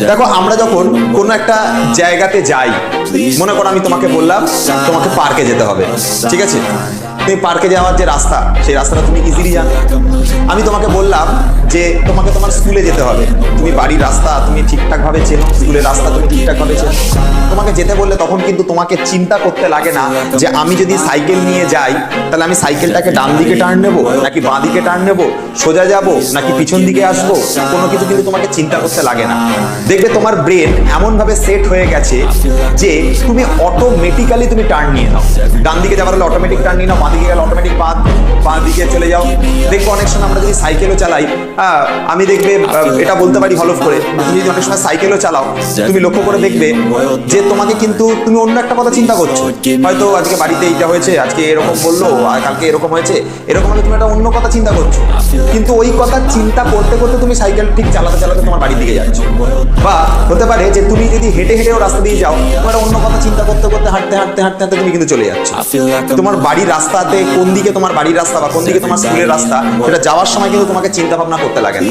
দেখো আমরা যখন কোনো একটা জায়গাতে যাই, মনে করো আমি তোমাকে বললাম তোমাকে পার্কে যেতে হবে, ঠিক আছে? তুমি পার্কে যাওয়ার যে রাস্তা, সেই রাস্তাটা তুমি ইজিলি জানো। আমি তোমাকে বললাম যে তোমাকে তোমার স্কুলে যেতে হবে, তুমি বাড়ির রাস্তা তুমি ঠিকঠাকভাবে চেনো, স্কুলের রাস্তা তুমি ঠিকঠাকভাবে চেনো। তোমাকে যেতে বললে তখন কিন্তু তোমাকে চিন্তা করতে লাগে না যে আমি যদি সাইকেল নিয়ে যাই তাহলে আমি সাইকেলটাকে ডান দিকে টার্ন নেবো নাকি বাঁ দিকে টার্ন নেবো, সোজা যাব নাকি পিছন দিকে আসবো, কোনো কিছু কিন্তু তোমাকে চিন্তা করতে লাগে না। দেখবে তোমার ব্রেন এমনভাবে সেট হয়ে গেছে যে তুমি অটোমেটিক্যালি তুমি টার্ন নিয়ে নাও। ডান দিকে যাবার হলে অটোমেটিক টার্ন নিয়ে নাও, বাঁ দিকে গেলে অটোমেটিক বাঁ দিকে চলে যাও। দেখবো অনেক সময় আমরা যদি সাইকেলও চালাই, আমি দেখবে এটা বলতে পারি হলফ করে, তুমি যদি অনেক সময় সাইকেলও চালাও তুমি লক্ষ্য করে দেখবে যে তোমাকে কিন্তু তুমি অন্য একটা কথা চিন্তা করছো, হয়তো আজকে বাড়িতে এইটা হয়েছে, আজকে এরকম বললো, আর কালকে এরকম হয়েছে, এরকম হলে তুমি একটা অন্য কথা চিন্তা করছো, কিন্তু ওই কথা চিন্তা করতে করতে তুমি সাইকেল ঠিক চালাতে চালাতে তোমার বাড়ির দিকে যাচ্ছ। বা হতে পারে যে তুমি যদি হেঁটে হেঁটেও রাস্তা দিয়ে যাও, তোমার অন্য কথা চিন্তা করতে করতে হাঁটতে হাঁটতে হাঁটতে হাঁটতে তুমি কিন্তু চলে যাচ্ছ। তোমার বাড়ির রাস্তাতে কোন দিকে তোমার বাড়ির রাস্তা বা কোন দিকে তোমার স্কুলের রাস্তা, সেটা যাওয়ার সময় কিন্তু তোমাকে চিন্তা ভাবনা করতে লাগে না।